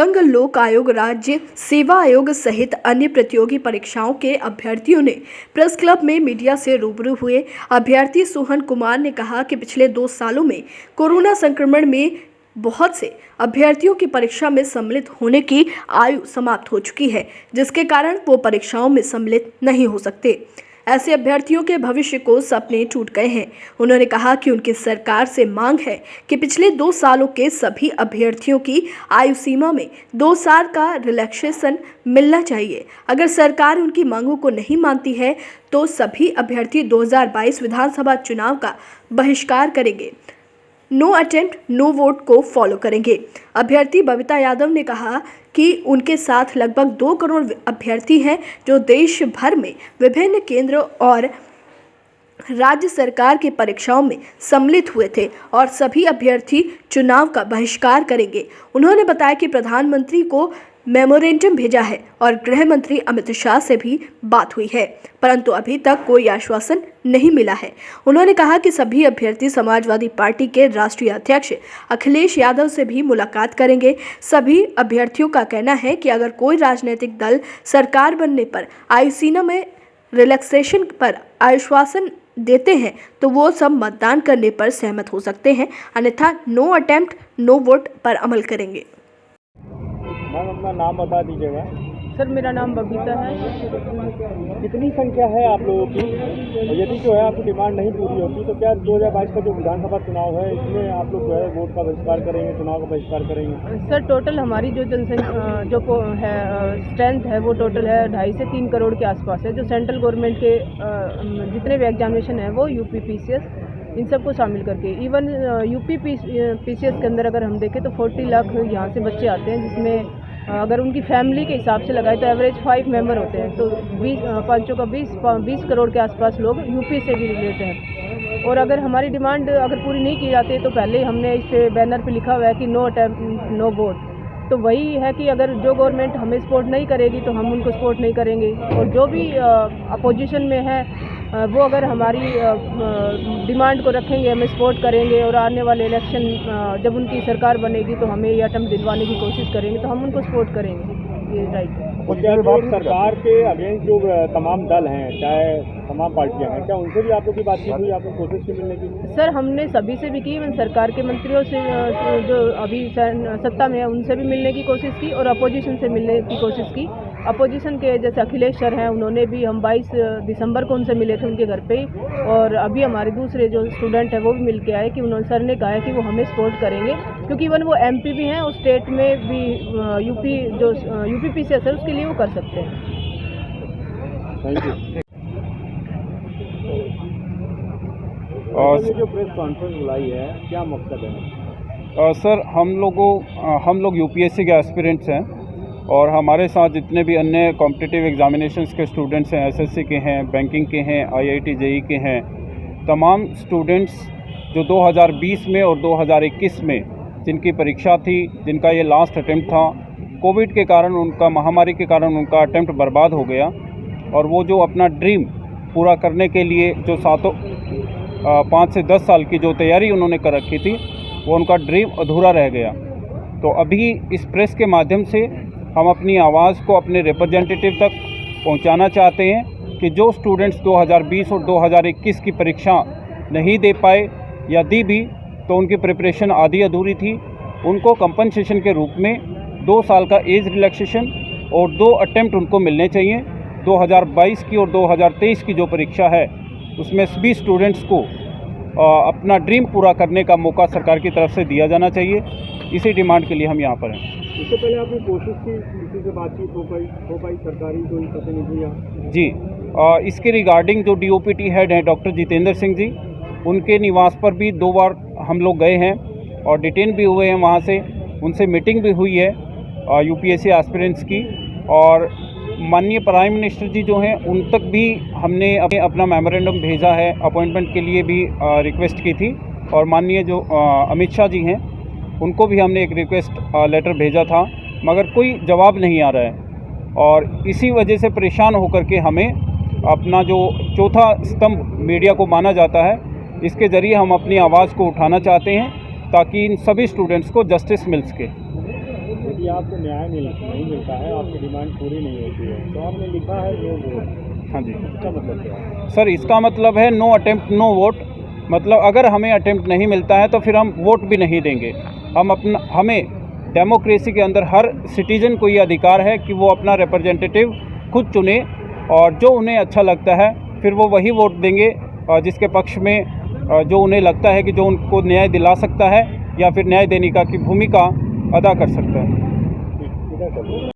संघ लोक आयोग, राज्य सेवा आयोग सहित अन्य प्रतियोगी परीक्षाओं के अभ्यर्थियों ने प्रेस क्लब में मीडिया से रूबरू हुए। अभ्यर्थी सोहन कुमार ने कहा कि पिछले 2 सालों में कोरोना संक्रमण में बहुत से अभ्यर्थियों की परीक्षा में सम्मिलित होने की आयु समाप्त हो चुकी है, जिसके कारण वो परीक्षाओं में सम्मिलित नहीं हो सकते। ऐसे अभ्यर्थियों के भविष्य को सपने टूट गए हैं। उन्होंने कहा कि उनकी सरकार से मांग है कि पिछले 2 सालों के सभी अभ्यर्थियों की आयु सीमा में 2 साल का रिलैक्सेशन मिलना चाहिए। अगर सरकार उनकी मांगों को नहीं मानती है तो सभी अभ्यर्थी 2022 विधानसभा चुनाव का बहिष्कार करेंगे। नो अटेम्प्ट नो वोट को फॉलो करेंगे। अभ्यर्थी बबीता यादव ने कहा कि उनके साथ लगभग 2 करोड़ अभ्यर्थी हैं जो देश भर में विभिन्न केंद्र और राज्य सरकार की परीक्षाओं में सम्मिलित हुए थे और सभी अभ्यर्थी चुनाव का बहिष्कार करेंगे। उन्होंने बताया कि प्रधानमंत्री को मेमोरेंडम भेजा है और गृह मंत्री अमित शाह से भी बात हुई है, परंतु अभी तक कोई आश्वासन नहीं मिला है। उन्होंने कहा कि सभी अभ्यर्थी समाजवादी पार्टी के राष्ट्रीय अध्यक्ष अखिलेश यादव से भी मुलाकात करेंगे। सभी अभ्यर्थियों का कहना है कि अगर कोई राजनीतिक दल सरकार बनने पर आयु सीमा में रिलैक्सेशन पर आश्वासन देते हैं तो वो सब मतदान करने पर सहमत हो सकते हैं, अन्यथा नो अटेम्प्ट नो वोट पर अमल करेंगे। मैम अपना नाम बता दीजिएगा। सर मेरा नाम बबीता है। कितनी संख्या है आप लोगों की? यदि जो है आपकी डिमांड नहीं पूरी होती तो क्या 2022 का जो विधानसभा चुनाव है इसमें आप लोग जो है वोट का बहिष्कार करेंगे, चुनाव का बहिष्कार करेंगे? सर टोटल हमारी जो जनसंख्या जो है स्ट्रेंथ है वो टोटल है 2.5 से 3 करोड़ के आसपास है। जो सेंट्रल गवर्नमेंट के जितने भी एग्जामिनेशन है वो यूपी पीसीएस इन सबको शामिल करके, इवन यूपी पीसीएस के अंदर अगर हम देखें तो 40 लाख यहाँ से बच्चे आते हैं, जिसमें अगर उनकी फैमिली के हिसाब से लगाए तो एवरेज 5 मेंबर होते हैं। तो 20 करोड़ के आसपास लोग यूपी से भी रिलेटेड हैं। और अगर हमारी डिमांड अगर पूरी नहीं की जाती तो पहले ही हमने इस पे बैनर पे लिखा हुआ है कि नो अटेम्प्ट नो वोट। तो वही है कि अगर जो गवर्नमेंट हमें सपोर्ट नहीं करेगी तो हम उनको सपोर्ट नहीं करेंगे, और जो भी अपोजिशन में है वो अगर हमारी डिमांड को रखेंगे, हमें सपोर्ट करेंगे, और आने वाले इलेक्शन जब उनकी सरकार बनेगी तो हमें ये अटेम्प्ट दिलवाने की कोशिश करेंगे तो हम उनको सपोर्ट करेंगे। ये राइट है। और क्या सरकार के अगेंस्ट जो तमाम दल हैं, चाहे तमाम पार्टियां हैं, क्या उनसे भी आप लोग की बातचीत हुई, आप लोग कोशिश की मिलने की? सर हमने सभी से भी की, सरकार के मंत्रियों से जो अभी सत्ता में है उनसे भी मिलने की कोशिश की और अपोजिशन से मिलने की कोशिश की। अपोजिशन के जैसे अखिलेश सर हैं, उन्होंने भी, हम 22 दिसंबर को उनसे मिले थे उनके घर पे ही, और अभी हमारे दूसरे जो स्टूडेंट हैं वो भी मिल के आए कि उन्होंने, सर ने कहा है कि वो हमें सपोर्ट करेंगे, क्योंकि इवन वो एमपी भी हैं और स्टेट में भी यूपी पीसीएस है उसके लिए वो कर सकते हैं। Thank you. और जो प्रेस कॉन्फ्रेंस बुलाई है क्या मकसद है? सर हम लोग यूपीएससी के एस्पिरेंट्स हैं और हमारे साथ जितने भी अन्य कॉम्पिटिटिव एग्जामिनेशंस के स्टूडेंट्स हैं, एसएससी के हैं, बैंकिंग के हैं, आईआईटी जेई के हैं, तमाम स्टूडेंट्स जो 2020 में और 2021 में जिनकी परीक्षा थी, जिनका ये लास्ट अटेम्प्ट था, कोविड के कारण उनका, महामारी के कारण उनका अटेम्प्ट बर्बाद हो गया, और वो जो अपना ड्रीम पूरा करने के लिए जो 5 से 10 साल की जो तैयारी उन्होंने कर रखी थी वो उनका ड्रीम अधूरा रह गया। तो अभी इस प्रेस के माध्यम से हम अपनी आवाज़ को अपने रिप्रेजेंटेटिव तक पहुंचाना चाहते हैं कि जो स्टूडेंट्स 2020 और 2021 की परीक्षा नहीं दे पाए या दी भी तो उनकी प्रिपरेशन आधी अधूरी थी, उनको कंपनसेशन के रूप में 2 साल का एज रिलैक्सेशन और 2 अटेम्प्ट उनको मिलने चाहिए। 2022 की और 2023 की जो परीक्षा है उसमें सभी स्टूडेंट्स को अपना ड्रीम पूरा करने का मौका सरकार की तरफ से दिया जाना चाहिए। इसी डिमांड के लिए हम यहाँ पर हैं। इससे पहले आपने कोशिश की, किसी से बातचीत हो पाई सरकारी कोई प्रतिनिधि या? जी, इसके रिगार्डिंग जो डीओपीटी हेड हैं डॉक्टर जितेंद्र सिंह जी, उनके निवास पर भी 2 बार हम लोग गए हैं और डिटेन भी हुए हैं वहाँ से, उनसे मीटिंग भी हुई है यूपीएससी एस्पिरेंट्स की, और माननीय प्राइम मिनिस्टर जी जो हैं उन तक भी हमने अपना मेमोरेंडम भेजा है, अपॉइंटमेंट के लिए भी रिक्वेस्ट की थी, और माननीय जो अमित शाह जी हैं उनको भी हमने एक रिक्वेस्ट लेटर भेजा था, मगर कोई जवाब नहीं आ रहा है, और इसी वजह से परेशान होकर के हमें अपना जो चौथा स्तंभ मीडिया को माना जाता है, इसके ज़रिए हम अपनी आवाज़ को उठाना चाहते हैं ताकि इन सभी स्टूडेंट्स को जस्टिस मिल सके। कि आपको न्याय नहीं मिलता है, आपकी डिमांड पूरी नहीं होती है, तो आपने लिखा है नो वोट। हाँ जी इसका मतलब क्या है? सर, इसका मतलब है नो अटेम्प्ट नो वोट। मतलब अगर हमें अटेम्प्ट नहीं मिलता है तो फिर हम वोट भी नहीं देंगे। हमें डेमोक्रेसी के अंदर हर सिटीज़न को ये अधिकार है कि वो अपना रिप्रेजेंटेटिव खुद चुने और जो उन्हें अच्छा लगता है फिर वो वही वोट देंगे जिसके पक्ष में जो उन्हें लगता है कि जो उनको न्याय दिला सकता है या फिर न्याय देने की भूमिका अदा कर सकता है। ठीक है सर।